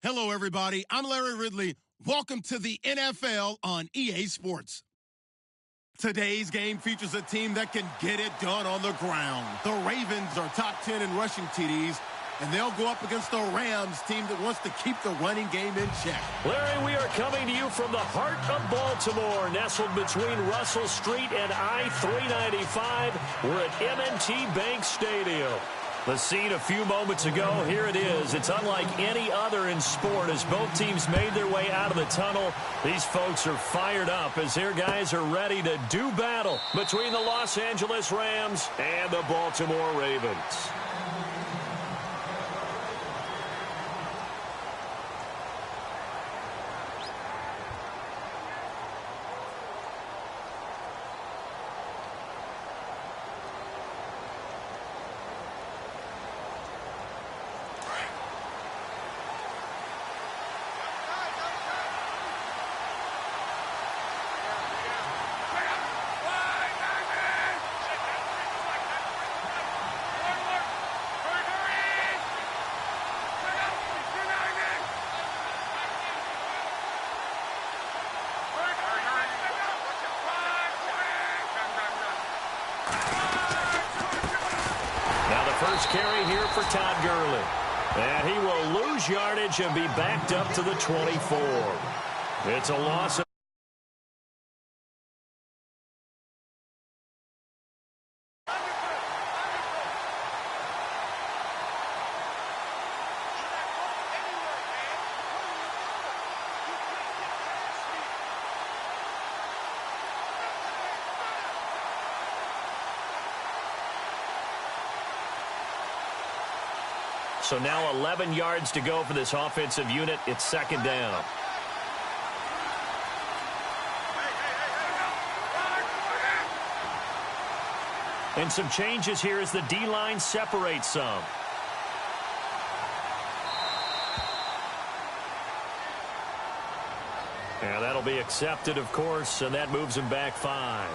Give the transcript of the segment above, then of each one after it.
Hello, everybody. I'm Larry Ridley. Welcome to the NFL on EA Sports. Today's game features a team that can get it done on the ground. The Ravens are top 10 in rushing TDs, and they'll go up against the Rams team that wants to keep the running game in check. Larry, we are coming to you from the heart of Baltimore, nestled between Russell Street and I-395. We're at M&T Bank Stadium. The scene a few moments ago, here it is. It's unlike any other in sport as both teams made their way out of the tunnel. These folks are fired up as their guys are ready to do battle between the Los Angeles Rams and the Baltimore Ravens. First carry here for Todd Gurley. And he will lose yardage and be backed up to the 24. It's a loss of So now 11 yards to go for this offensive unit. It's second down. And some changes here as the D-line separates some. And that'll be accepted, of course, and that moves him back 5.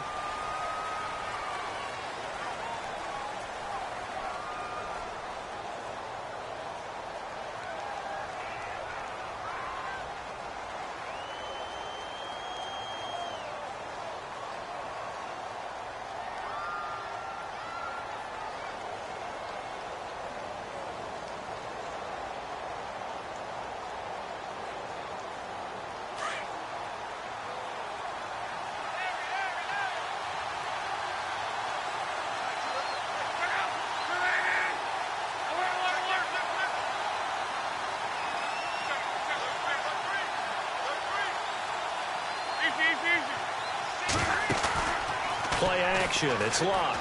Play action. It's Luck.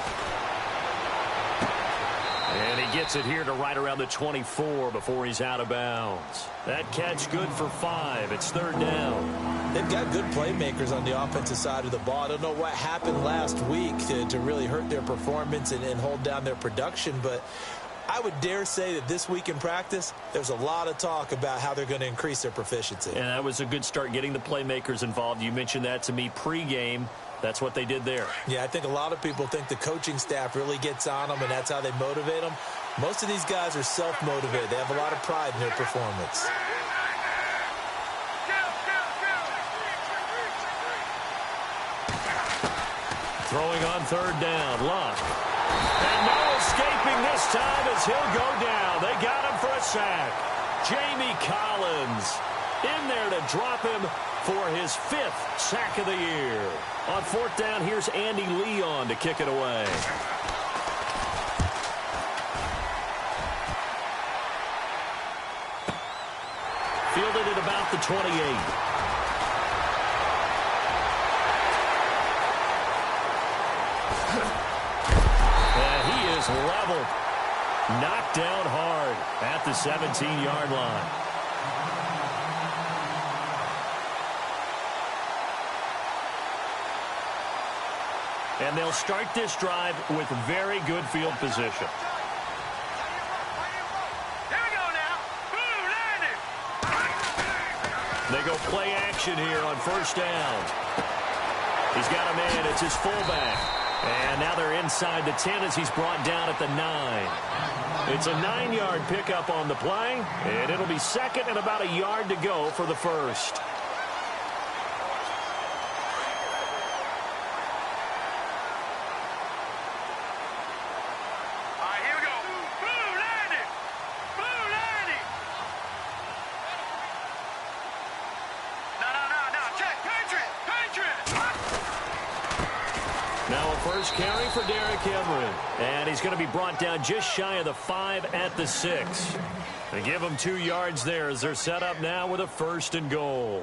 And he gets it here to right around the 24 before he's out of bounds. That catch good for 5. It's third down. They've got good playmakers on the offensive side of the ball. I don't know what happened last week to really hurt their performance and hold down their production, but I would dare say that this week in practice, there's a lot of talk about how they're going to increase their proficiency. And that was a good start getting the playmakers involved. You mentioned that to me pregame. That's what they did there. Yeah, I think a lot of people think the coaching staff really gets on them, and that's how they motivate them. Most of these guys are self-motivated. They have a lot of pride in their performance. Throwing on third down, Luck. And no escaping this time as he'll go down. They got him for a sack. Jamie Collins in there to drop him for his 5th sack of the year. On fourth down, here's Andy Leon to kick it away. Fielded at about the 28. And he is leveled. Knocked down hard at the 17-yard line. And they'll start this drive with very good field position. Here we go now. Boom, landed. They go play action here on first down. He's got a man. It's his fullback. And now they're inside the 10 as he's brought down at the 9. It's a 9-yard pickup on the play, and it'll be second and about a yard to go for the first. First carry for Derrick Henry. And he's going to be brought down just shy of the 5 at the 6. They give him 2 yards there as they're set up now with a 1st and goal.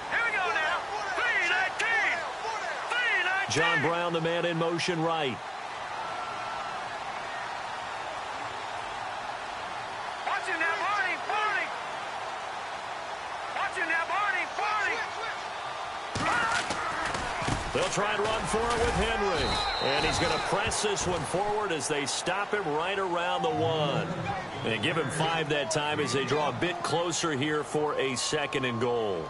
Here we go now. 3-19. John Brown, the man in motion right. They'll try and run for it with Henry. And he's going to press this one forward as they stop him right around the 1. And give him 5 that time as they draw a bit closer here for a 2nd and goal.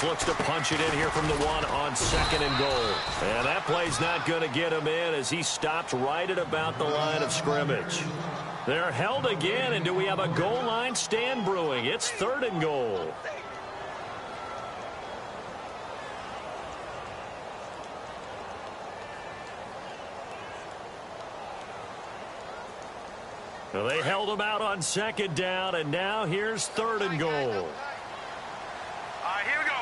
Looks to punch it in here from the 1 on 2nd and goal. And that play's not going to get him in as he stopped right at about the line of scrimmage. They're held again, and do we have a goal line stand brewing? It's 3rd and goal. Well, they held him out on 2nd down, and now here's 3rd and goal. Here we go.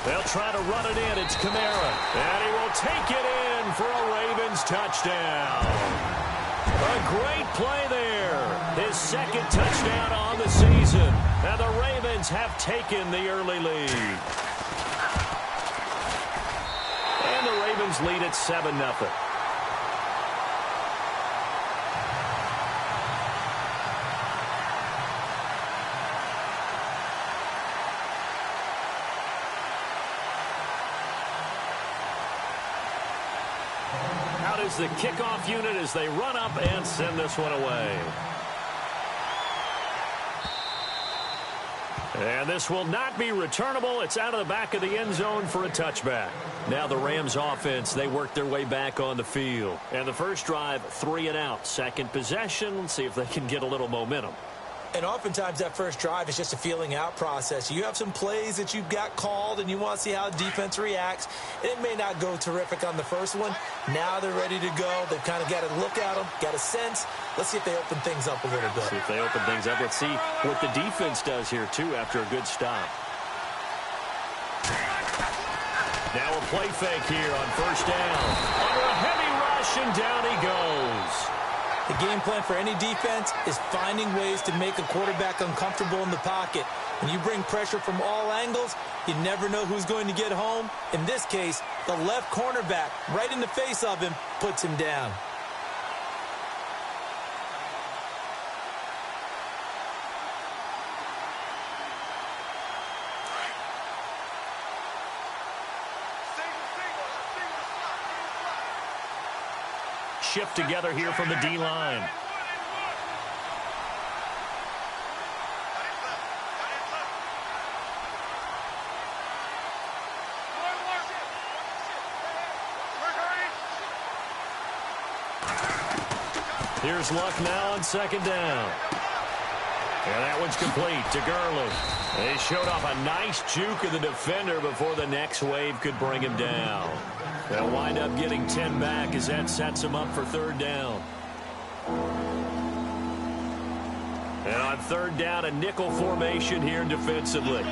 They'll try to run it in. It's Kamara. And he will take it in for a Ravens touchdown. A great play there. His 2nd touchdown on the season. And the Ravens have taken the early lead. And the Ravens lead at 7-0. Is the kickoff unit as they run up and send this one away. And this will not be returnable. It's out of the back of the end zone for a touchback. Now the Rams offense, they work their way back on the field. And the first drive, 3 and out. 2nd possession. Let's see if they can get a little momentum. And oftentimes that first drive is just a feeling out process. You have some plays that you've got called and you want to see how the defense reacts. It may not go terrific on the first one. Now they're ready to go. They've kind of got to look at them, got a sense. Let's see if they open things up a little bit. See if they open things up. Let's see what the defense does here, too, after a good stop. Now a play fake here on 1st down. Under a heavy rush, and down he goes. The game plan for any defense is finding ways to make a quarterback uncomfortable in the pocket. When you bring pressure from all angles, you never know who's going to get home. In this case, the left cornerback, right in the face of him, puts him down. Shift together here from the D-line. Here's Luck now on 2nd down. And that one's complete to Gurley. They showed off a nice juke of the defender before the next wave could bring him down. They'll wind up getting 10 back as that sets him up for 3rd down. And on 3rd down, a nickel formation here defensively.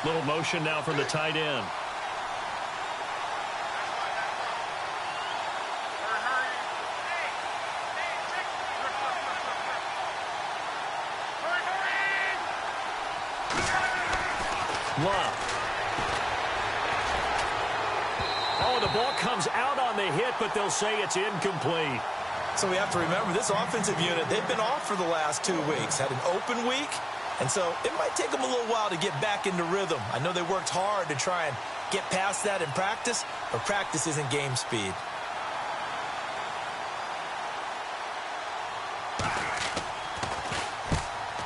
Little motion now from the tight end. Love. Oh, the ball comes out on the hit, but they'll say it's incomplete. So we have to remember this offensive unit, they've been off for the last 2 weeks, had an open week, and so it might take them a little while to get back into rhythm. I know they worked hard to try and get past that in practice, but practice isn't game speed.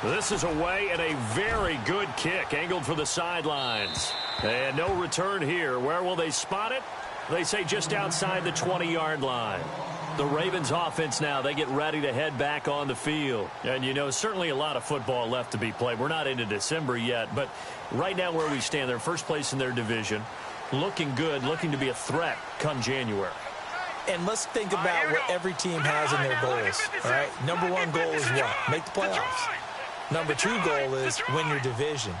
This is away and a very good kick, angled for the sidelines. And no return here. Where will they spot it? They say just outside the 20-yard line. The Ravens offense now, they get ready to head back on the field. And, you know, certainly a lot of football left to be played. We're not into December yet, but right now where we stand, they're first place in their division. Looking good, looking to be a threat come January. And let's think about what every team has in their goals, all right? Number one goal is what? Make the playoffs. Number 2 goal is win your division.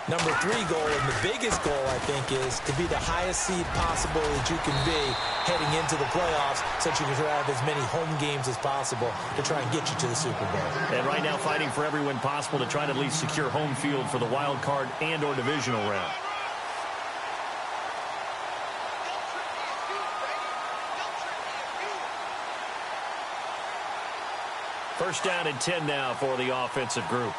Number 3 goal, and the biggest goal, I think, is to be the highest seed possible that you can be heading into the playoffs so that you can have as many home games as possible to try and get you to the Super Bowl. And right now fighting for every win possible to try to at least secure home field for the wild card and or divisional round. First down and 10 now for the offensive group.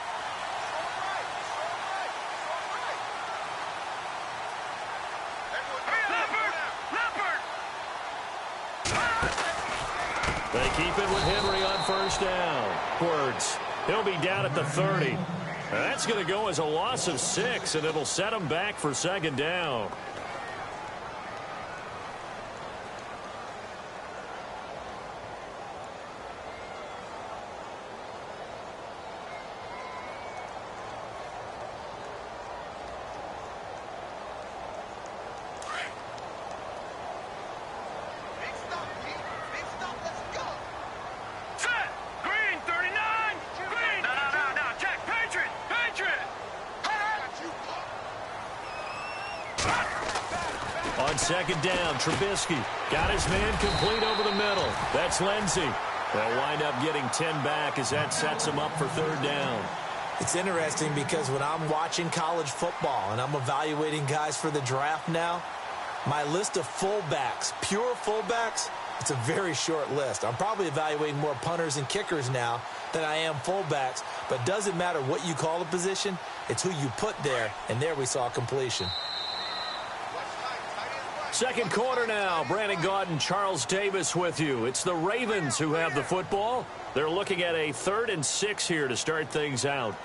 They keep it with Henry on first down. Words. He'll be down at the 30. That's going to go as a loss of 6, and it'll set him back for second down. On second down, Trubisky got his man complete over the middle. That's Lindsey. They'll wind up getting 10 back as that sets them up for third down. It's interesting because when I'm watching college football and I'm evaluating guys for the draft now, my list of fullbacks, pure fullbacks, it's a very short list. I'm probably evaluating more punters and kickers now than I am fullbacks, but it doesn't matter what you call a position, it's who you put there, and there we saw completion. Second quarter now. Brandon Gaudin, Charles Davis with you. It's the Ravens who have the football. They're looking at a 3rd and 6 here to start things out.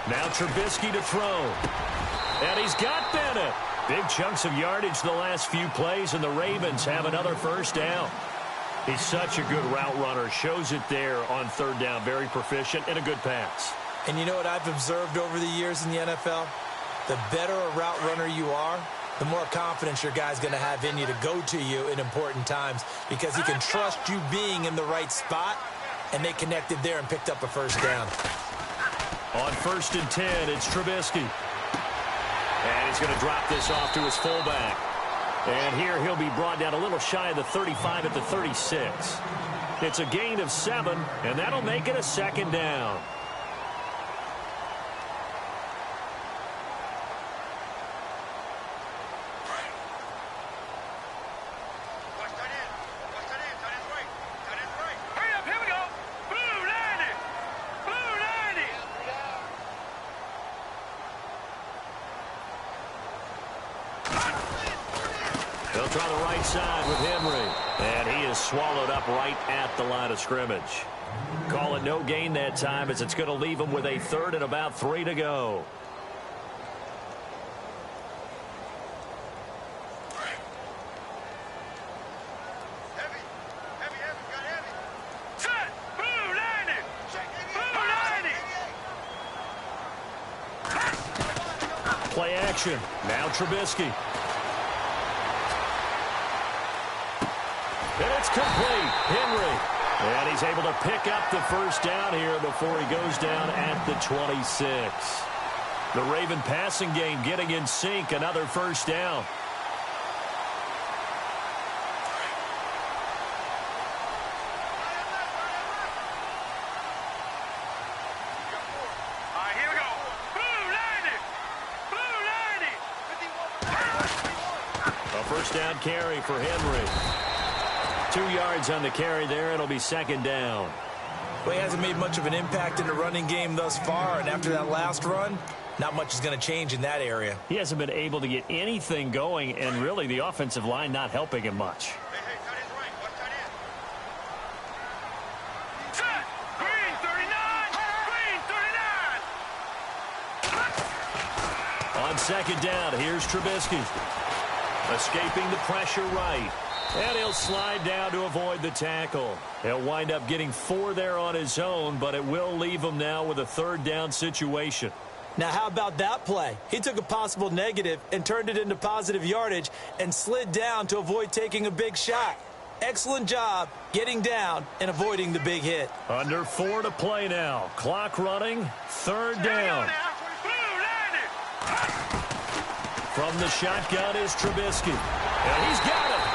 Now Trubisky to throw. And he's got Bennett. Big chunks of yardage the last few plays, and the Ravens have another first down. He's such a good route runner. Shows it there on third down. Very proficient and a good pass. And you know what I've observed over the years in the NFL? The better a route runner you are, the more confidence your guy's going to have in you to go to you in important times because he can trust you being in the right spot, and they connected there and picked up a first down. On 1st and 10, it's Trubisky. And he's going to drop this off to his fullback. And here he'll be brought down a little shy of the 35 at the 36. It's a gain of 7, and that'll make it a second down. They'll try the right side with Henry. And he is swallowed up right at the line of scrimmage. Call it no gain that time as it's going to leave him with a 3rd and about 3 to go. Play action. Now Trubisky. And it's complete. Henry. And he's able to pick up the first down here before he goes down at the 26. The Raven passing game getting in sync. Another first down. First down carry for Henry. 2 yards on the carry there. It'll be second down. Well, he hasn't made much of an impact in the running game thus far, and after that last run, not much is going to change in that area. He hasn't been able to get anything going, and really the offensive line not helping him much. On second down, here's Trubisky. Escaping the pressure right. And he'll slide down to avoid the tackle. He'll wind up getting 4 there on his own, but it will leave him now with a third down situation. Now, how about that play? He took a possible negative and turned it into positive yardage and slid down to avoid taking a big shot. Excellent job getting down and avoiding the big hit. Under 4 to play now. Clock running. Third down. From the shotgun is Trubisky. And he's got it.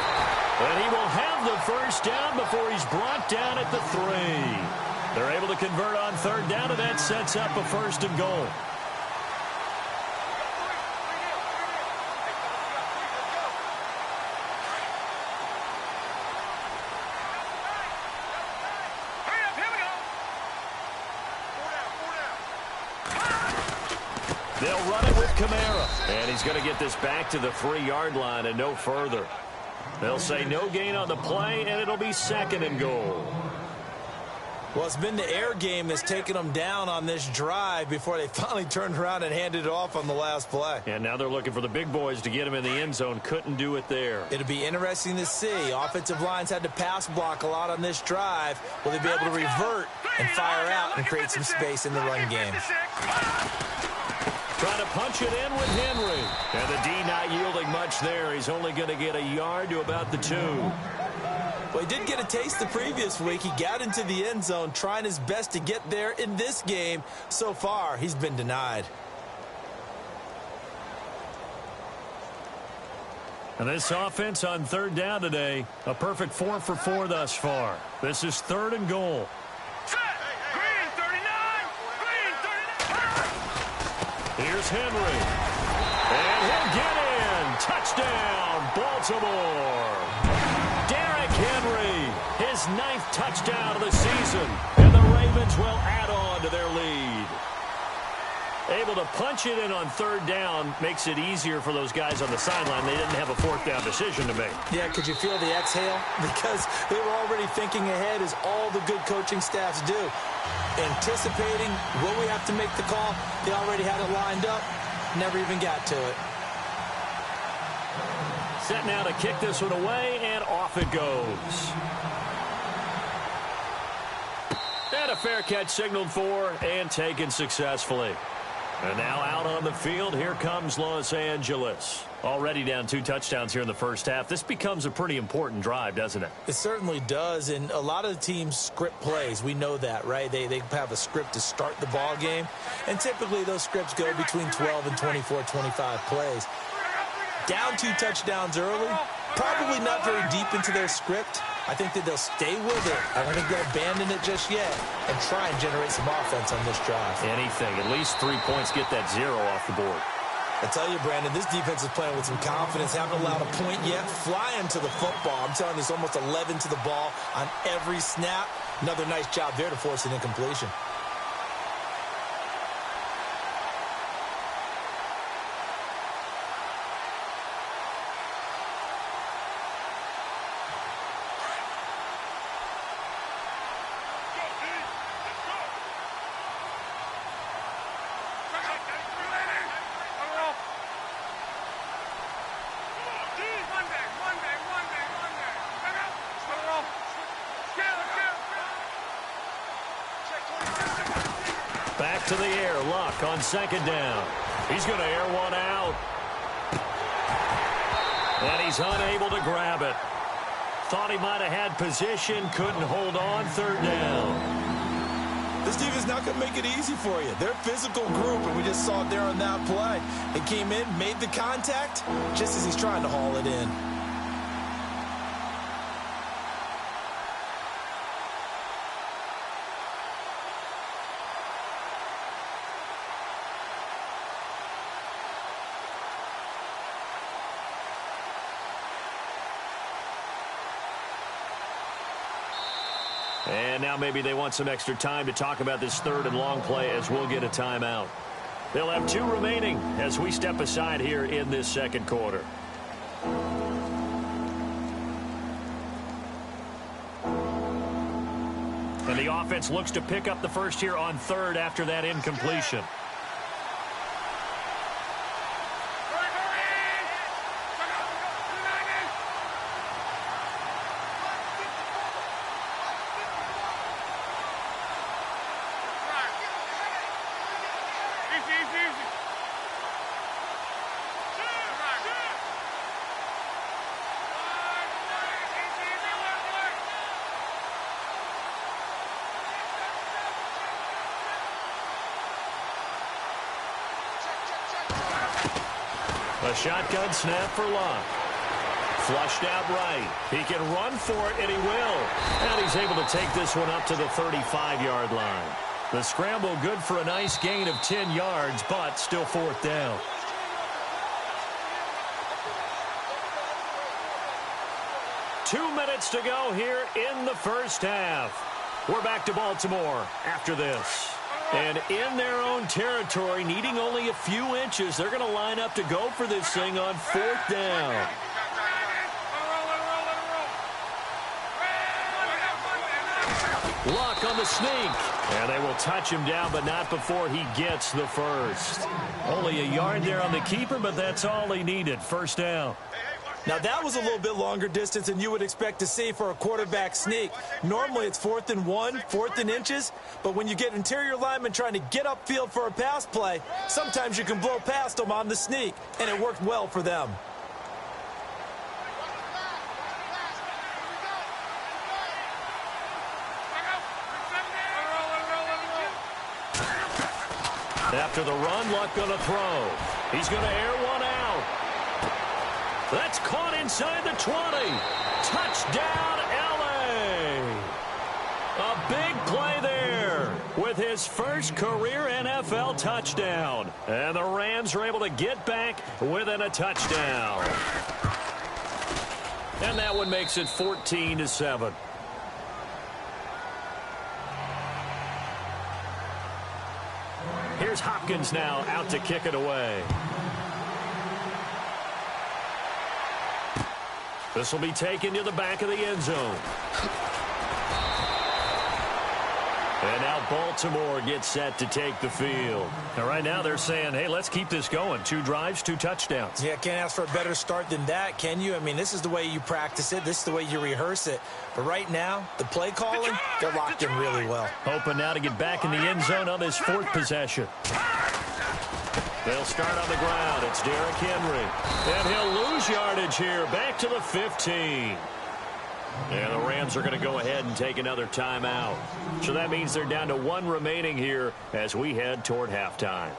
And he will have the first down before he's brought down at the 3. They're able to convert on third down, and that sets up a first and goal. They'll run it with Kamara. And he's going to get this back to the 3-yard line and no further. They'll say no gain on the play, and it'll be second and goal. Well, it's been the air game that's taken them down on this drive before they finally turned around and handed it off on the last play. And now they're looking for the big boys to get him in the end zone. Couldn't do it there. It'll be interesting to see. Offensive lines had to pass block a lot on this drive. Will they be able to revert and fire out and create some space in the run game? Trying to punch it in with Henry. And the D not yielding much there. He's only going to get a yard to about the 2. Well, he did get a taste the previous week. He got into the end zone trying his best to get there in this game. So far, he's been denied. And this offense on third down today, a perfect 4 for 4 thus far. This is third and goal. Here's Henry. And he'll get in. Touchdown, Baltimore. Derrick Henry, his 9th touchdown of the season. And the Ravens will add on to their lead. Able to punch it in on third down makes it easier for those guys on the sideline. They didn't have a 4th down decision to make. Yeah, could you feel the exhale? Because they were already thinking ahead, as all the good coaching staffs do. Anticipating, will we have to make the call? They already had it lined up, never even got to it. Set now to kick this one away, and off it goes. And a fair catch signaled for and taken successfully. And now out on the field, here comes Los Angeles. Already down 2 touchdowns here in the first half. This becomes a pretty important drive, doesn't it? It certainly does, and a lot of the teams script plays. We know that, right? They have a script to start the ball game, and typically those scripts go between 12 and 24, 25 plays. Down 2 touchdowns early, probably not very deep into their script. I think that they'll stay with it. I don't think they'll abandon it just yet and try and generate some offense on this drive. Anything. At least 3 points, get that 0 off the board. I tell you, Brandon, this defense is playing with some confidence. Haven't allowed a point yet. Flying to the football. I'm telling you, it's almost 11 to the ball on every snap. Another nice job there to force an incompletion. Back to the air, Luck on second down. He's going to air one out. he's unable to grab it. Thought he might have had position, couldn't hold on, third down. This team is not going to make it easy for you. They're a physical group, and we just saw it there on that play. It came in, made the contact, just as he's trying to haul it in. And now maybe they want some extra time to talk about this third and long play as we'll get a timeout. They'll have 2 remaining as we step aside here in this second quarter. And the offense looks to pick up the first here on third after that incompletion. A shotgun snap for Locke. Flushed out right. He can run for it, and he will. And he's able to take this one up to the 35-yard line. The scramble good for a nice gain of 10 yards, but still fourth down. Two minutes to go here in the first half. We're back to Baltimore after this. And in their own territory, needing only a few inches, they're going to line up to go for this thing on fourth down. Luck on the sneak. And they will touch him down, but not before he gets the first. Only a yard there on the keeper, but that's all he needed. First down. Now, that was a little bit longer distance than you would expect to see for a quarterback sneak. Normally, it's 4th and 1, 4th and inches, but when you get interior linemen trying to get upfield for a pass play, sometimes you can blow past them on the sneak, and it worked well for them. After the run, Luck going to throw. He's going to air one out. That's caught inside the 20. Touchdown, L.A. A big play there with his first career NFL touchdown. And the Rams are able to get back within a touchdown. And that one makes it 14-7. Here's Hopkins now out to kick it away. This will be taken to the back of the end zone. And now Baltimore gets set to take the field. And right now they're saying, hey, let's keep this going. 2 drives, 2 touchdowns. Yeah, can't ask for a better start than that, can you? I mean, this is the way you practice it. This is the way you rehearse it. But right now, the play calling, they're locked in really well. Hoping now to get back in the end zone on this 4th possession. They'll start on the ground. It's Derrick Henry. And he'll lose yardage here. Back to the 15. And the Rams are going to go ahead and take another timeout. So that means they're down to 1 remaining here as we head toward halftime.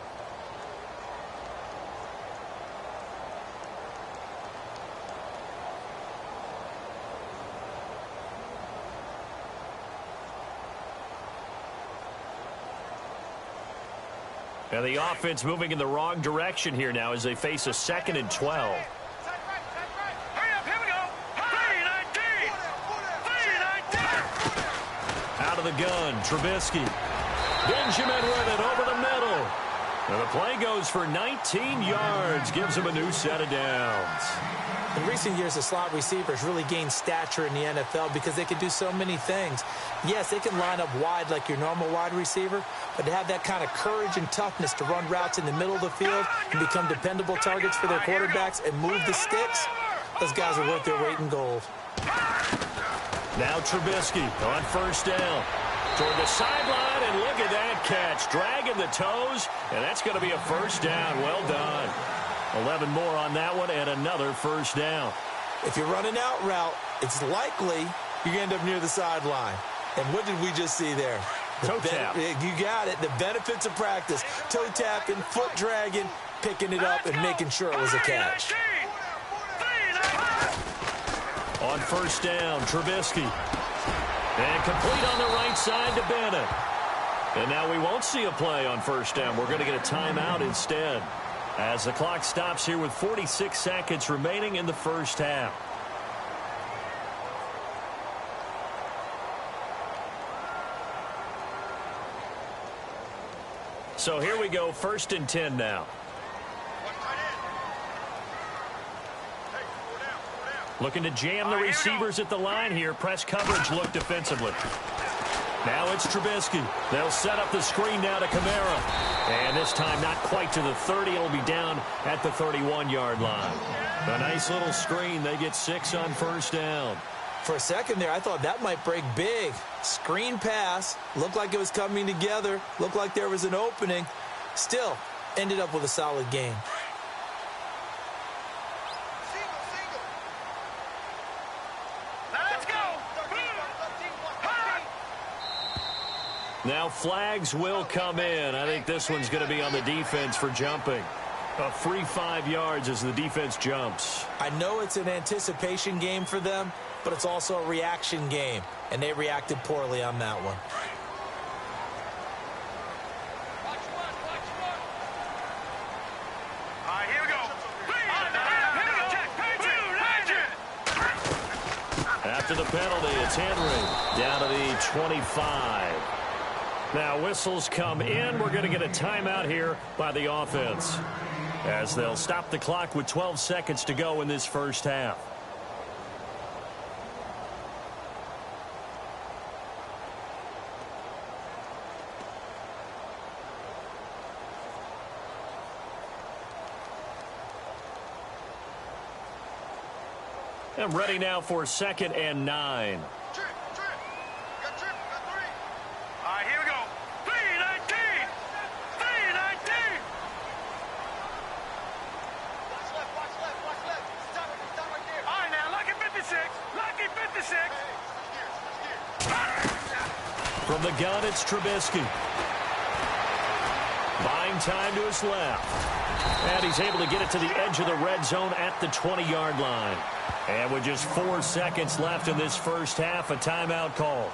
And the offense moving in the wrong direction here now as they face a 2nd and 12. Out of the gun, Trubisky. Benjamin with it over the middle. And the play goes for 19 yards, gives him a new set of downs. In recent years, the slot receivers really gained stature in the NFL because they can do so many things. Yes, they can line up wide like your normal wide receiver, but to have that kind of courage and toughness to run routes in the middle of the field and become dependable targets for their quarterbacks and move the sticks, those guys are worth their weight in gold. Now Trubisky on first down. Toward the sideline, and look at that catch. Dragging the toes, and that's going to be a first down. Well done. 11 more on that one, and another first down. If you're running out route, it's likely you're going to end up near the sideline. And what did we just see there? Toe tap. You got it. The benefits of practice. Toe tapping, foot dragging, picking it up, and making sure it was a catch. On first down, Trubisky. And complete on the right side to Bennett. And now we won't see a play on first down. We're going to get a timeout instead, as the clock stops here with 46 seconds remaining in the first half. So here we go, 1st and 10 now. Looking to jam the receivers at the line here. Press coverage look defensively. Now it's Trubisky. They'll set up the screen now to Kamara. And this time not quite to the 30. It'll be down at the 31-yard line. A nice little screen. They get 6 on first down. For a second there, I thought that might break big. Screen pass. Looked like it was coming together. Looked like there was an opening. Still, ended up with a solid game. Now flags will come in. I think this one's going to be on the defense for jumping. A free 5 yards as the defense jumps. I know it's an anticipation game for them, but it's also a reaction game, and they reacted poorly on that one. Here we go. After the penalty, it's Henry down to the 25. Now whistles come in. We're going to get a timeout here by the offense, as they'll stop the clock with 12 seconds to go in this first half. I'm ready now for 2nd and 9. Here we go. 319. 319. Watch left. Stop right there. All right, now, lucky 56. Lucky 56. From the gun, it's Trubisky. Buying time to his left. And he's able to get it to the edge of the red zone at the 20-yard line. And with just 4 seconds left in this first half, a timeout call.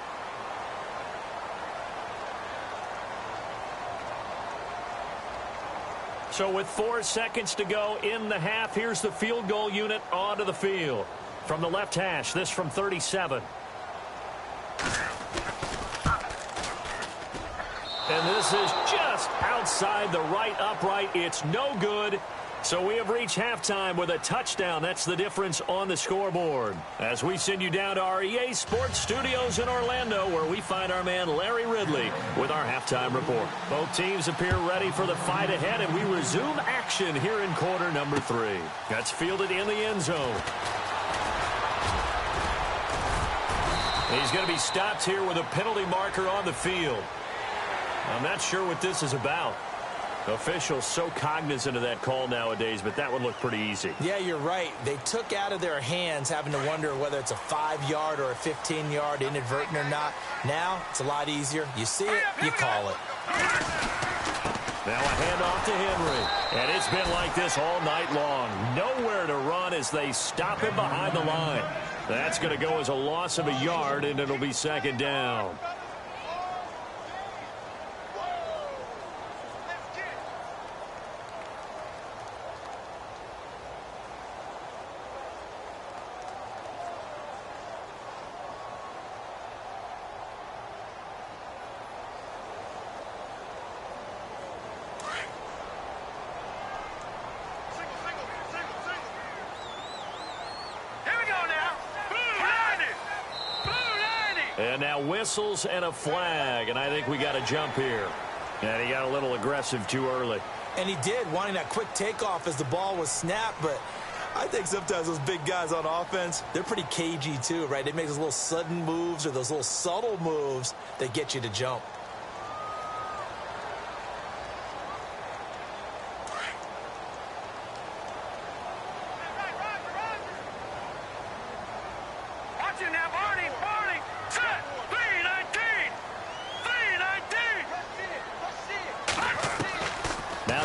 So with 4 seconds to go in the half, here's the field goal unit onto the field. From the left hash, this from 37. And this is just outside the right upright. It's no good. So we have reached halftime with a touchdown. That's the difference on the scoreboard. As we send you down to our EA Sports Studios in Orlando, where we find our man Larry Ridley with our halftime report. Both teams appear ready for the fight ahead, and we resume action here in quarter number 3. That's fielded in the end zone. He's going to be stopped here with a penalty marker on the field. I'm not sure what this is about. Officials so cognizant of that call nowadays, but that one looked pretty easy. Yeah, you're right. They took out of their hands having to wonder whether it's a 5-yard or a 15-yard inadvertent or not. Now, it's a lot easier. You see it, you call it. Now a handoff to Henry. And it's been like this all night long. Nowhere to run as they stop him behind the line. That's going to go as a loss of a yard, and it'll be 2nd down. And now whistles and a flag, and I think we got a jump here. And he got a little aggressive too early. And he did, wanting that quick takeoff as the ball was snapped, but I think sometimes those big guys on offense, they're pretty cagey too, right? They make those little sudden moves or those little subtle moves that get you to jump.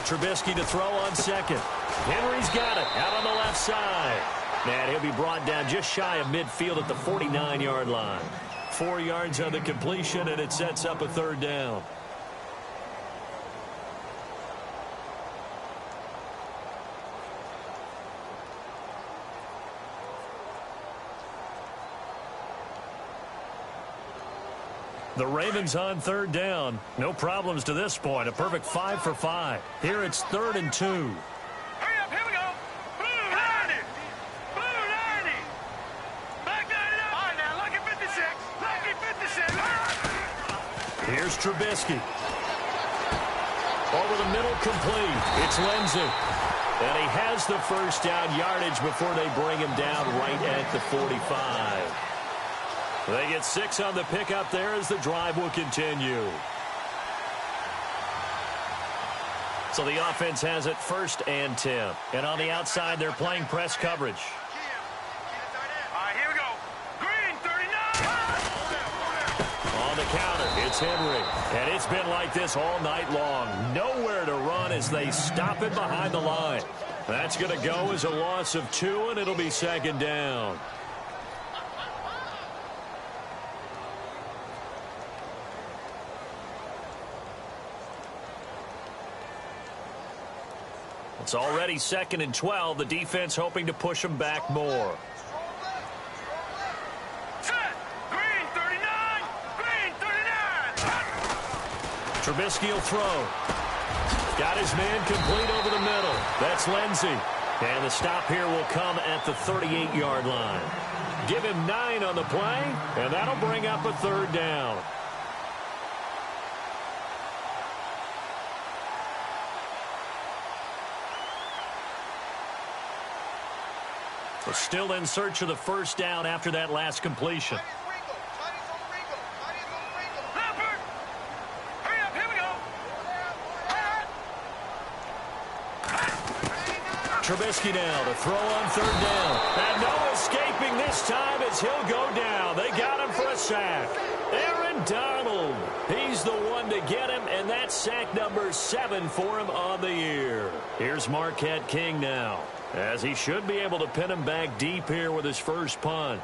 Trubisky to throw on second. Henry's got it out on the left side. And he'll be brought down just shy of midfield at the 49-yard line. 4 yards on the completion, and it sets up a third down. The Ravens on third down. No problems to this point. A perfect 5 for 5. Here it's 3rd and 2. Hurry up, here we go. Blue 90. Blue 90. Back 90 up. All right, now, lucky 56. Lucky 56. Here's Trubisky. Over the middle, complete. It's Lindsey. And he has the first down yardage before they bring him down right at the 45. They get 6 on the pickup there as the drive will continue. So the offense has it 1st and 10. And on the outside, they're playing press coverage. All right, here we go. Green 39. On the counter, it's Henry. And it's been like this all night long. Nowhere to run as they stop it behind the line. That's going to go as a loss of 2, and it'll be 2nd down. It's already 2nd and 12. The defense hoping to push them back more. Set. Green 39. Green 39. Trubisky will throw. Got his man complete over the middle. That's Lindsey. And the stop here will come at the 38-yard line. Give him 9 on the play, and that'll bring up a 3rd down. We're still in search of the first down after that last completion. Leopard. Hurry up, here we go. Trubisky now to throw on 3rd down. And no escaping this time as he'll go down. They got him for a sack. Aaron Donald. He's the one to get him, and that's sack number 7 for him on the year. Here's Marquette King now, as he should be able to pin him back deep here with his first punt.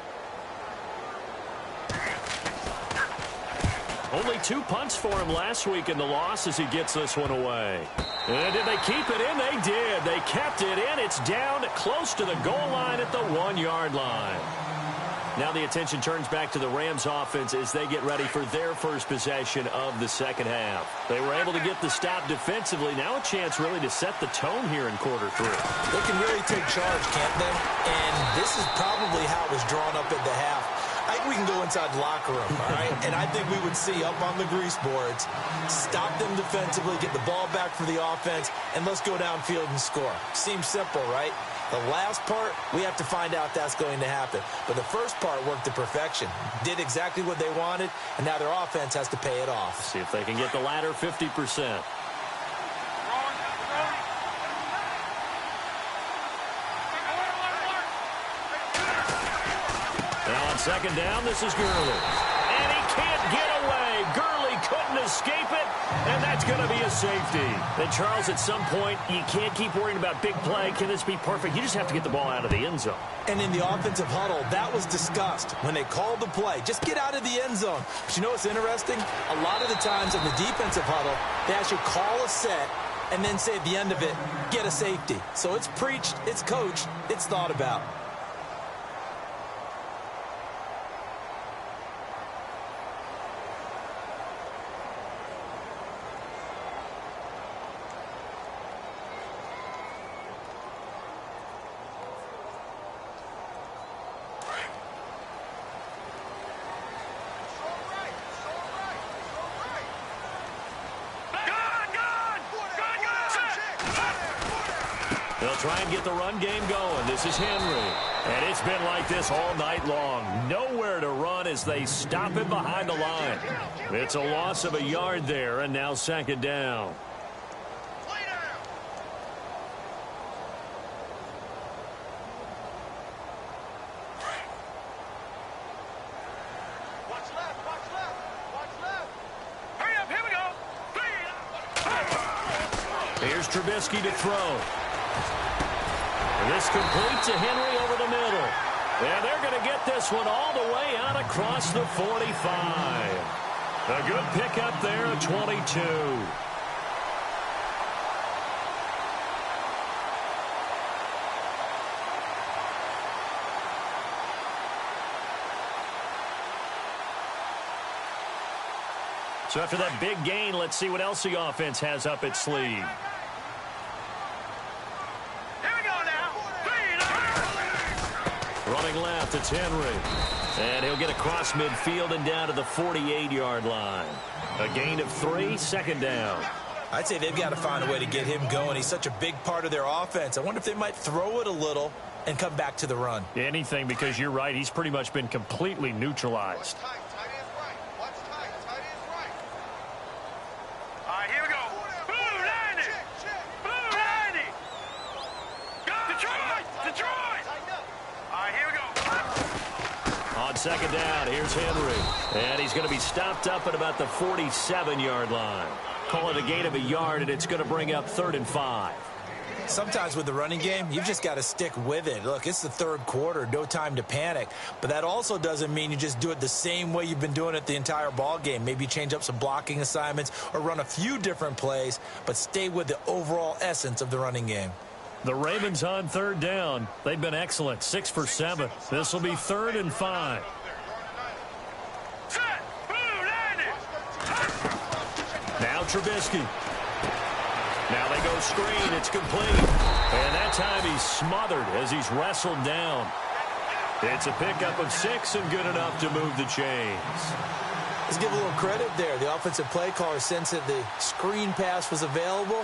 Only 2 punts for him last week in the loss as he gets this one away. And did they keep it in? They did. They kept it in. It's down close to the goal line at the 1-yard line. Now the attention turns back to the Rams offense as they get ready for their first possession of the second half. They were able to get the stop defensively. Now a chance really to set the tone here in quarter 3. They can really take charge, can't they? And this is probably how it was drawn up at the half. I think we can go inside the locker room, all right? And I think we would see up on the grease boards, stop them defensively, get the ball back for the offense, and let's go downfield and score. Seems simple, right? The last part, we have to find out that's going to happen. But the first part worked to perfection. Did exactly what they wanted, and now their offense has to pay it off. See if they can get the latter 50%. Now on 2nd down, this is Gurley. And he can't get away. Gurley couldn't escape it, and that's going to be a safety. And Charles, at some point, you can't keep worrying about big play. Can this be perfect? You just have to get the ball out of the end zone. And in the offensive huddle, that was discussed when they called the play. Just get out of the end zone. But you know what's interesting? A lot of the times in the defensive huddle, they actually call a set and then say at the end of it, get a safety. So it's preached, it's coached, it's thought about. Try and get the run game going. This is Henry. And it's been like this all night long. Nowhere to run as they stop him behind the line. It's a loss of a yard there, and now 2nd down. Here's Trubisky to throw. This complete to Henry over the middle. And they're going to get this one all the way out across the 45. A good pickup there at 22. So after that big gain, let's see what else the offense has up its sleeve. Here we go now. Running left, it's Henry. And he'll get across midfield and down to the 48-yard line. A gain of 3, second down. I'd say they've got to find a way to get him going. He's such a big part of their offense. I wonder if they might throw it a little and come back to the run. Anything, because you're right. He's pretty much been completely neutralized. Second down, here's Henry. And he's going to be stopped up at about the 47-yard line. Call it a gain of a yard, and it's going to bring up 3rd and 5. Sometimes with the running game, you've just got to stick with it. Look, it's the third quarter, no time to panic. But that also doesn't mean you just do it the same way you've been doing it the entire ball game. Maybe change up some blocking assignments or run a few different plays, but stay with the overall essence of the running game. The Ravens on 3rd down. They've been excellent, 6 for 7. This will be 3rd and 5. Now Trubisky. Now they go screen. It's complete. And that time he's smothered as he's wrestled down. It's a pickup of 6 and good enough to move the chains. Let's give a little credit there. The offensive play caller sensed that the screen pass was available.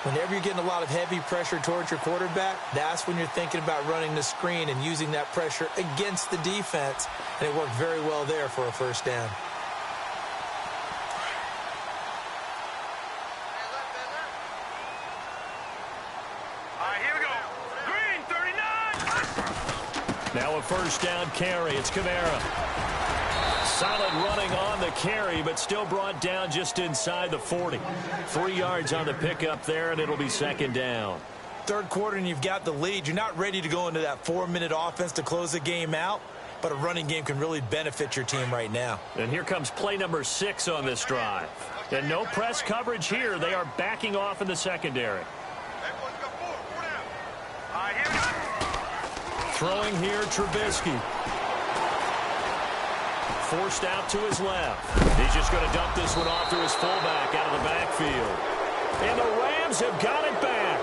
Whenever you're getting a lot of heavy pressure towards your quarterback, that's when you're thinking about running the screen and using that pressure against the defense. And it worked very well there for a first down. Here we go. Green, 39. Now a first down carry. It's Kamara. Solid running on the carry, but still brought down just inside the 40. 3 yards on the pickup there, and it'll be second down. Third quarter, and you've got the lead. You're not ready to go into that 4-minute offense to close the game out, but a running game can really benefit your team right now. And here comes play number 6 on this drive. And no press coverage here. They are backing off in the secondary. Throwing here, Trubisky. Forced out to his left. He's just going to dump this one off to his fullback out of the backfield. And the Rams have got it back.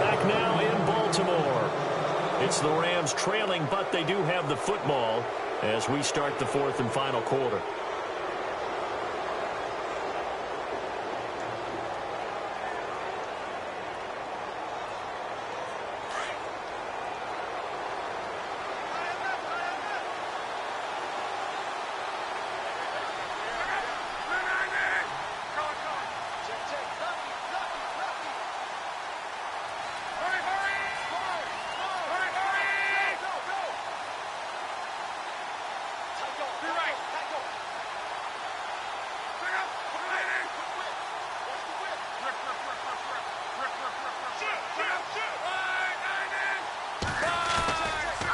Back now in Baltimore. It's the Rams trailing, but they do have the football as we start the 4th and final quarter.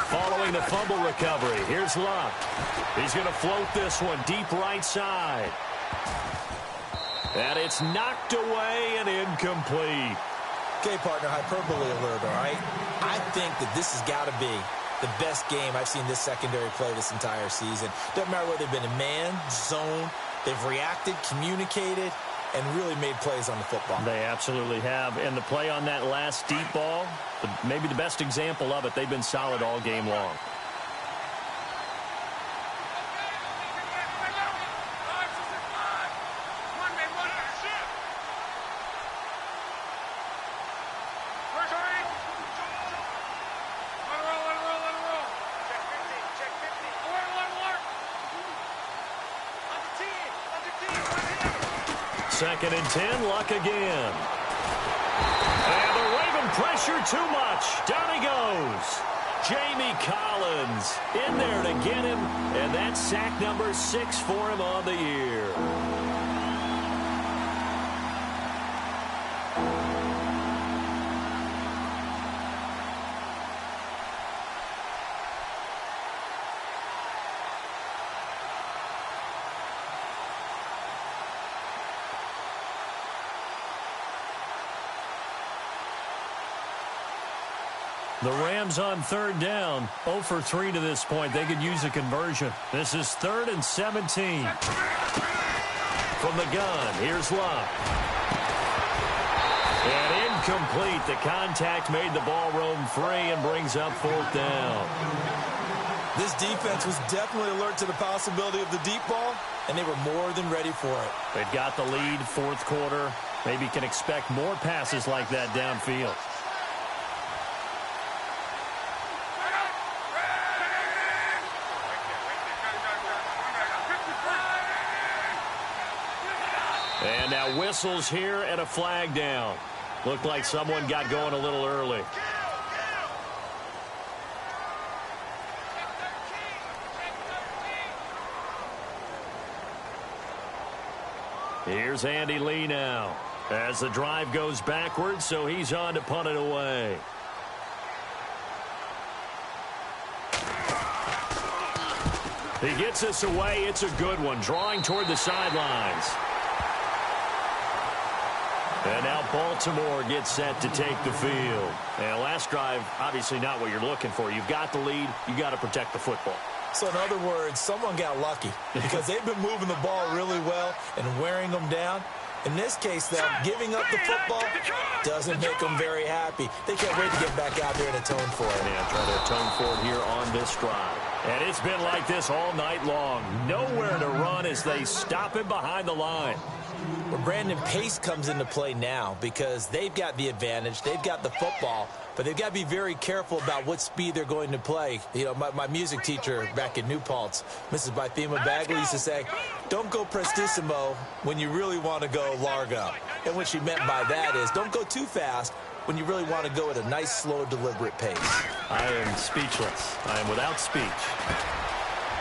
Following the fumble recovery, here's Luck. He's going to float this one deep right side. And it's knocked away and incomplete. Okay, partner, hyperbole alert, all right? I think that this has got to be the best game I've seen this secondary play this entire season. Doesn't matter whether they've been in man, zone, they've reacted, communicated, and really made plays on the football. They absolutely have. And the play on that last deep ball, maybe the best example of it, they've been solid all game long. Second and 10, Luck again. And the Raven pressure too much. Down he goes. Jamie Collins in there to get him, and that's sack number 6 for him on the year. The Rams on third down, 0 for 3 to this point. They could use a conversion. This is 3rd and 17. From the gun, here's Love. And incomplete. The contact made the ball roam free and brings up 4th down. This defense was definitely alert to the possibility of the deep ball, and they were more than ready for it. They've got the lead, 4th quarter. Maybe can expect more passes like that downfield. And now whistles here and a flag down. Looked like someone got going a little early. Here's Andy Lee now as the drive goes backwards, so he's on to punt it away. He gets this away. It's a good one, drawing toward the sidelines. And now Baltimore gets set to take the field. And last drive, obviously not what you're looking for. You've got the lead. You've got to protect the football. So in other words, someone got lucky because they've been moving the ball really well and wearing them down. In this case, though, giving up the football doesn't make them very happy. They can't wait to get back out there and atone for it. Yeah, try to atone for it here on this drive. And it's been like this all night long. Nowhere to run as they stop him behind the line. Well, Brandon, pace comes into play now because they've got the advantage. They've got the football, but they've got to be very careful about what speed they're going to play. You know, my music teacher back in New Paltz, Mrs. Bythema Bagley, used to say, don't go prestissimo when you really want to go largo. And what she meant by that is don't go too fast when you really want to go at a nice, slow, deliberate pace. I am speechless. I am without speech.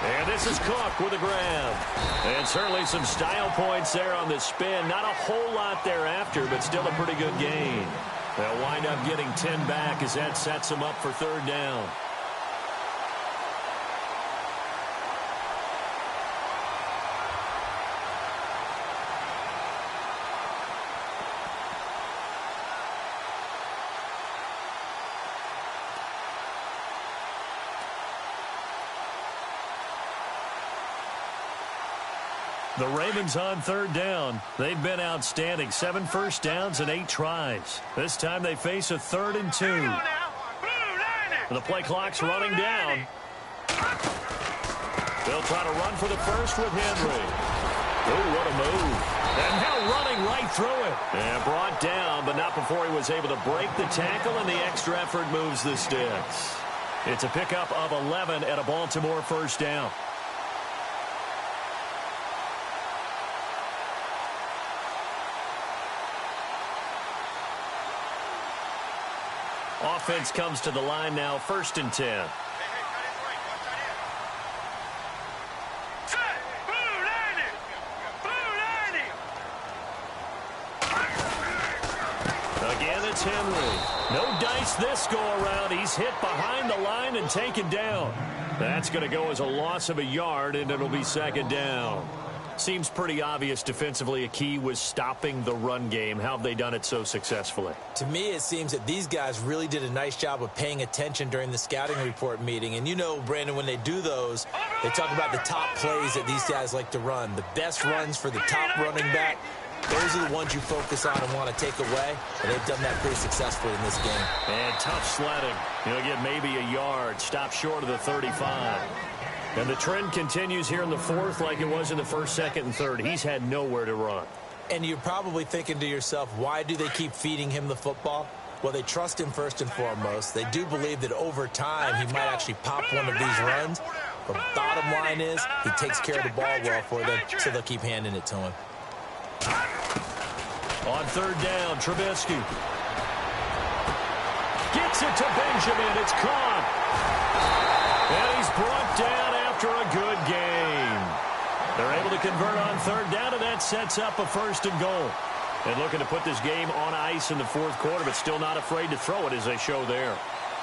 And this is Cook with a grab. And certainly some style points there on the spin. Not a whole lot thereafter, but still a pretty good gain. They'll wind up getting 10 back as that sets them up for 3rd down. The Ravens on 3rd down. They've been outstanding. 7 first downs and 8 tries. This time they face a 3rd and 2. The play clock's running down. They'll try to run for the first with Henry. Oh, what a move. And now running right through it. And brought down, but not before he was able to break the tackle, and the extra effort moves the sticks. It's a pickup of 11 at a Baltimore 1st down. Offense comes to the line now, 1st and 10. Again, it's Henry. No dice this go-around. He's hit behind the line and taken down. That's going to go as a loss of a yard, and it'll be 2nd down. Seems pretty obvious defensively a key was stopping the run game. How have they done it so successfully? To me, it seems that these guys really did a nice job of paying attention during the scouting report meeting. And you know, Brandon, when they do those, they talk about the top plays that these guys like to run. The best runs for the top running back, those are the ones you focus on and want to take away. And they've done that pretty successfully in this game. And tough sledding. He'll get maybe a yard. Stop short of the 35. And the trend continues here in the 4th like it was in the 1st, 2nd, and 3rd. He's had nowhere to run. And you're probably thinking to yourself, why do they keep feeding him the football? Well, they trust him first and foremost. They do believe that over time he might actually pop one of these runs. But bottom line is he takes care of the ball well for them, so they'll keep handing it to him. On 3rd down, Trubisky. Gets it to Benjamin. It's caught. And he's brought down after a good game. They're able to convert on 3rd down, and that sets up a 1st and goal. And looking to put this game on ice in the 4th quarter, but still not afraid to throw it as they show there.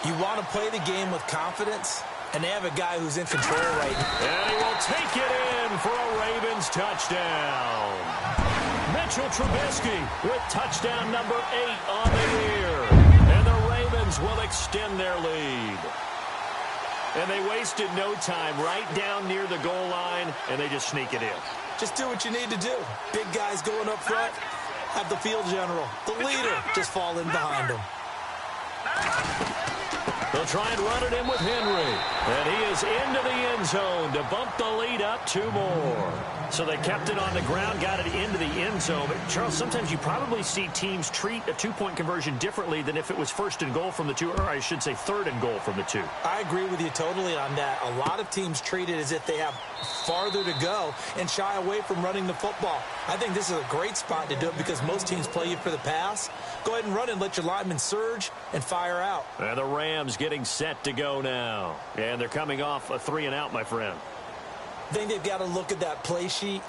You want to play the game with confidence, and they have a guy who's in control right now. And he will take it in for a Ravens touchdown. Mitchell Trubisky with touchdown number 8 on the year. And the Ravens Ravens will extend their lead. And they wasted no time right down near the goal line, and they just sneak it in. Just do what you need to do. Big guys going up front, have the field general, the leader, just fall in behind him. They'll try and run it in with Henry. And he is into the end zone to bump the lead up 2 more. So they kept it on the ground, got it into the end zone. But, Charles, sometimes you probably see teams treat a 2-point conversion differently than if it was first and goal from the 2, or I should say third and goal from the 2. I agree with you totally on that. A lot of teams treat it as if they have farther to go and shy away from running the football. I think this is a great spot to do it because most teams play you for the pass. Go ahead and run and let your linemen surge and fire out. And the Rams getting set to go now. And they're coming off a 3-and-out, my friend. I think they've got to look at that play sheet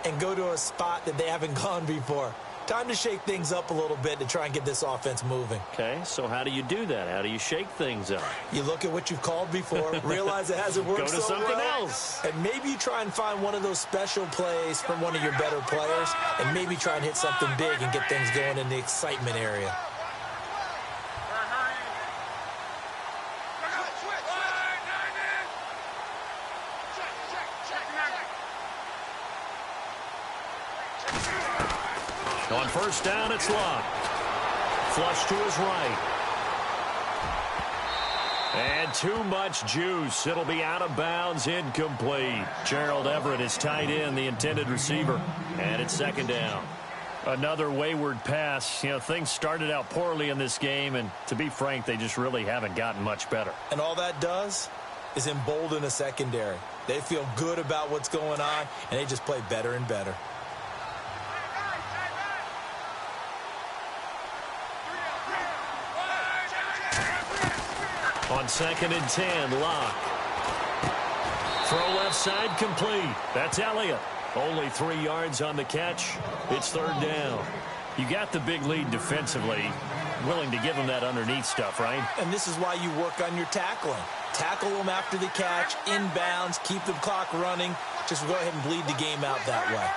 and go to a spot that they haven't gone before. Time to shake things up a little bit to try and get this offense moving. Okay, so how do you do that? How do you shake things up? You look at what you've called before, realize it hasn't worked so well. Go to something else. And maybe you try and find one of those special plays from one of your better players, and maybe try and hit something big and get things going in the excitement area. On first down, it's Locke. Flush to his right. And too much juice. It'll be out of bounds, incomplete. Gerald Everett is tight end, the intended receiver. And it's second down. Another wayward pass. You know, things started out poorly in this game, and to be frank, they just really haven't gotten much better. And all that does is embolden a secondary. They feel good about what's going on, and they just play better and better. On 2nd and 10, Locke. Throw left side complete. That's Elliott. Only 3 yards on the catch. It's third down. You got the big lead defensively. Willing to give them that underneath stuff, right? And this is why you work on your tackling. Tackle them after the catch, inbounds, keep the clock running. Just go ahead and bleed the game out that way.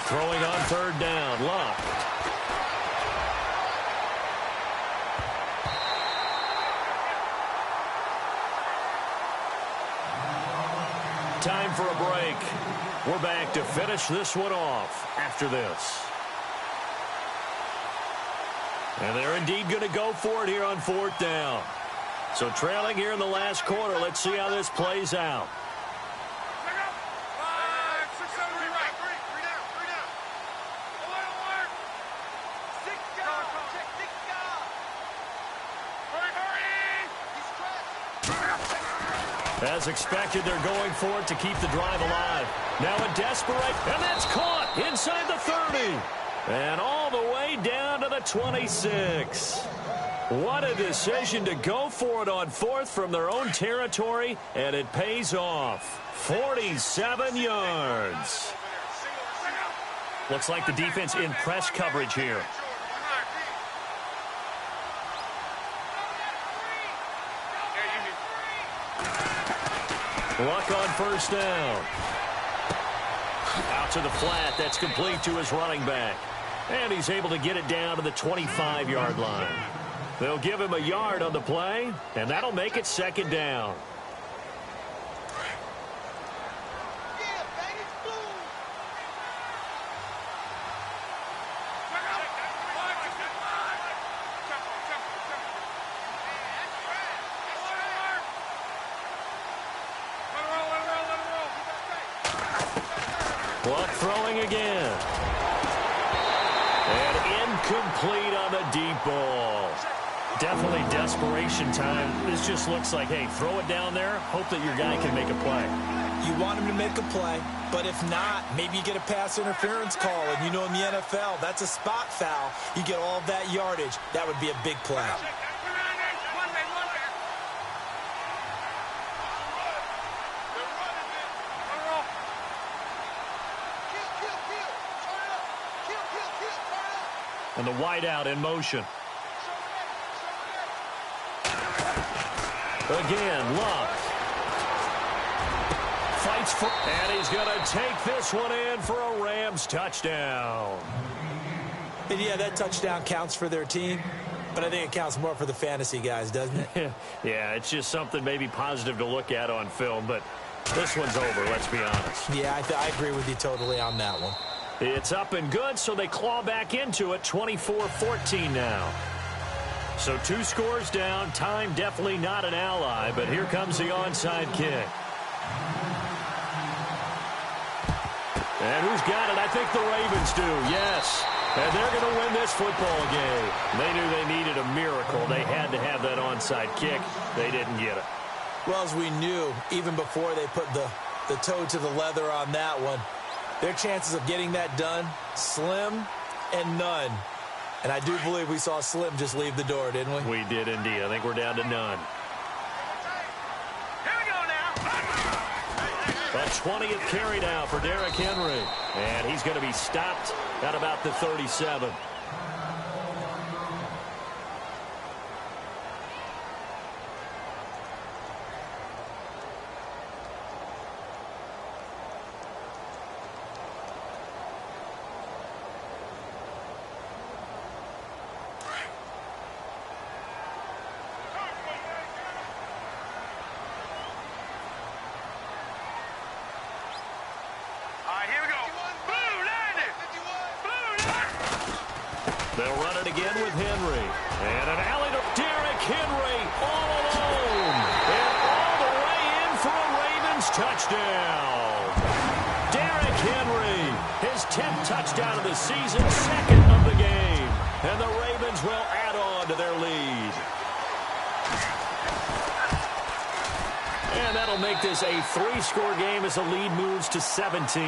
Throwing on third down, Locke. Time for a break. We're back to finish this one off after this. And they're indeed going to go for it here on 4th down. So trailing here in the last quarter, let's see how this plays out. As expected, they're going for it to keep the drive alive. Now a desperate, and that's caught inside the 30. And all the way down to the 26. What a decision to go for it on 4th from their own territory, and it pays off. 47 yards. Looks like the defense in press coverage here. Luck on first down. Out to the flat. That's complete to his running back. And he's able to get it down to the 25-yard line. They'll give him a yard on the play, and that'll make it second down. Luck throwing again. And incomplete on the deep ball. Definitely desperation time. This just looks like, hey, throw it down there, hope that your guy can make a play. You want him to make a play, but if not, maybe you get a pass interference call, and you know in the NFL, that's a spot foul. You get all of that yardage. That would be a big play. And the wideout in motion. Again, Luck. Fights for, and he's going to take this one in for a Rams touchdown. And yeah, that touchdown counts for their team, but I think it counts more for the fantasy guys, doesn't it? Yeah, it's just something maybe positive to look at on film, but this one's over, let's be honest. Yeah, I agree with you totally on that one. It's up and good, so they claw back into it, 24-14 now. So 2 scores down, time definitely not an ally, but here comes the onside kick. And who's got it? I think the Ravens do, yes. And they're going to win this football game. They knew they needed a miracle. They had to have that onside kick. They didn't get it. Well, as we knew, even before they put the toe to the leather on that one, their chances of getting that done, slim and none. And I do believe we saw Slim just leave the door, didn't we? We did indeed. I think we're down to none. Here we go now. A 20th carry now for Derrick Henry. And he's going to be stopped at about the 37. They'll run it again with Henry. And an alley to Derrick Henry all alone. And all the way in for a Ravens touchdown. Derrick Henry, his 10th touchdown of the season, 2nd of the game. And the Ravens will add on to their lead. And that'll make this a 3-score game as the lead moves to 17.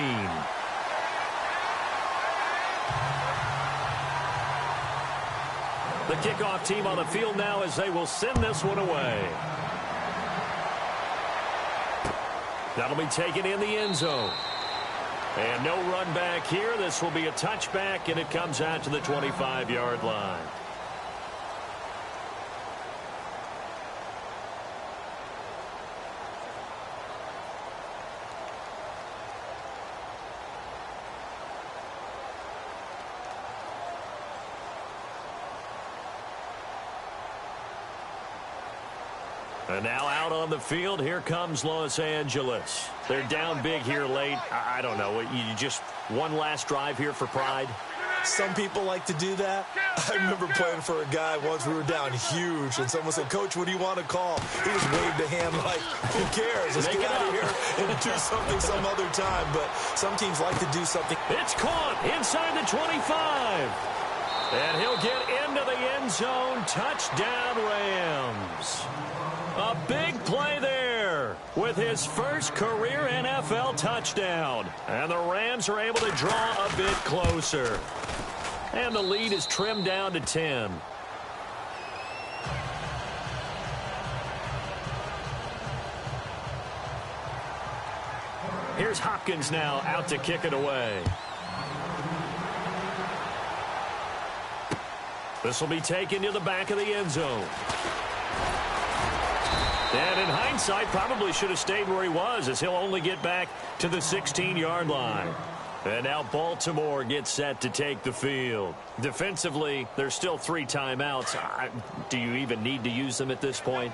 The kickoff team on the field now as they will send this one away. That'll be taken in the end zone. And no run back here. This will be a touchback, and it comes out to the 25-yard line. And now out on the field, here comes Los Angeles. They're down big here late. I don't know. You just one last drive here for pride? Some people like to do that. I remember playing for a guy once. We were down huge, and someone said, "Coach, what do you want to call?" He just waved a hand like, who cares? Let's get out of here and do something some other time. But some teams like to do something. It's caught inside the 25. And he'll get into the end zone. Touchdown, Rams. A big play there with his first career NFL touchdown. And the Rams are able to draw a bit closer. And the lead is trimmed down to 10. Here's Hopkins now out to kick it away. This will be taken to the back of the end zone. And in hindsight, probably should have stayed where he was, as he'll only get back to the 16-yard line. And now Baltimore gets set to take the field. Defensively, there's still 3 timeouts. Do you even need to use them at this point?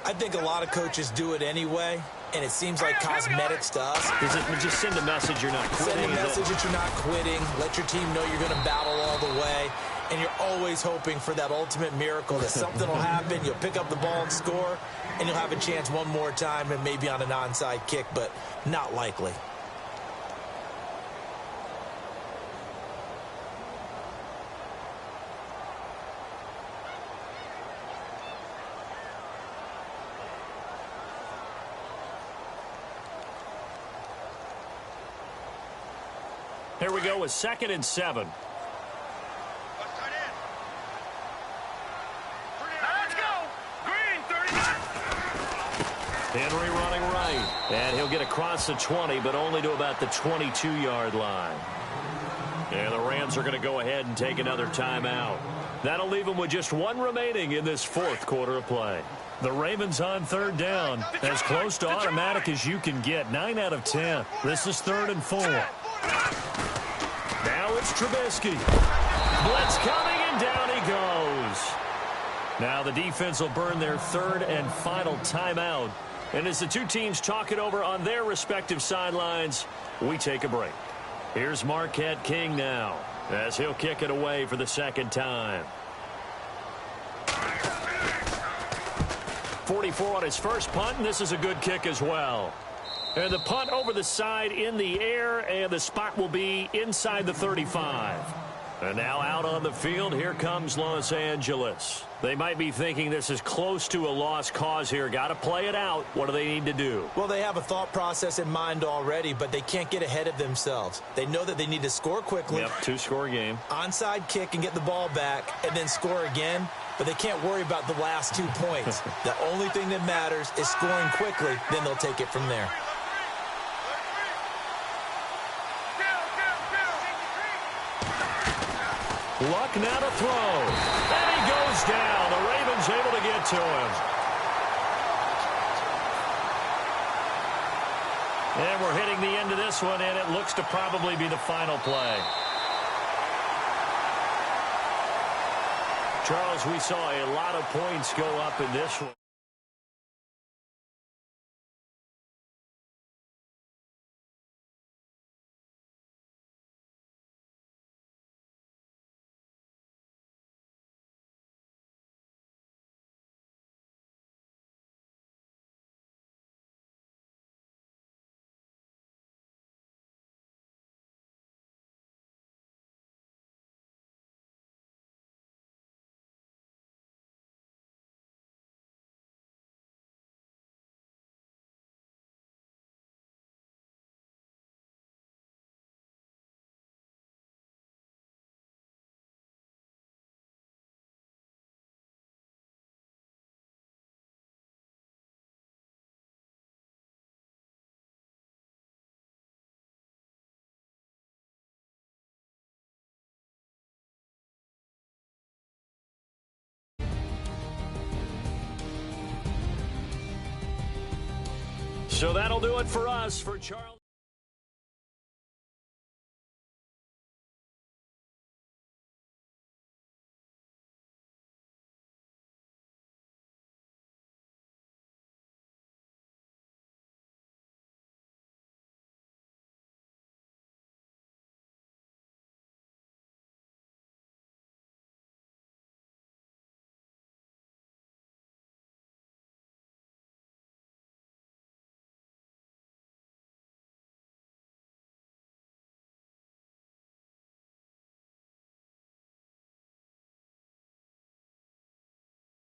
I think a lot of coaches do it anyway, and it seems like cosmetics to us. Does it just send a message you're not quitting? Send a message that you're not quitting. Let your team know you're going to battle all the way. And you're always hoping for that ultimate miracle, that something will happen, you'll pick up the ball and score, and you'll have a chance one more time and maybe on an onside kick, but not likely. Here we go with 2nd and 7. Henry running right. And he'll get across the 20, but only to about the 22-yard line. And the Rams are going to go ahead and take another timeout. That'll leave them with just one remaining in this fourth quarter of play. The Ravens on third down, as close to automatic as you can get, 9 out of 10. This is 3rd and 4. Now it's Trubisky. Blitz coming, and down he goes. Now the defense will burn their 3rd and final timeout. And as the two teams talk it over on their respective sidelines, we take a break. Here's Marquette King now, as he'll kick it away for the second time. 44 on his first punt, and this is a good kick as well. And the punt over the side in the air, and the spot will be inside the 35. And now out on the field, here comes Los Angeles. They might be thinking this is close to a lost cause here. Got to play it out. What do they need to do? Well, they have a thought process in mind already, but they can't get ahead of themselves. They know that they need to score quickly. Yep, 2-score game. Onside kick and get the ball back, and then score again. But they can't worry about the last 2 points. The only thing that matters is scoring quickly. Then they'll take it from there. Luck now to throw. And he goes down. The Ravens able to get to him. And we're hitting the end of this one, and it looks to probably be the final play. Charles, we saw a lot of points go up in this one. So that'll do it for us. For Charles.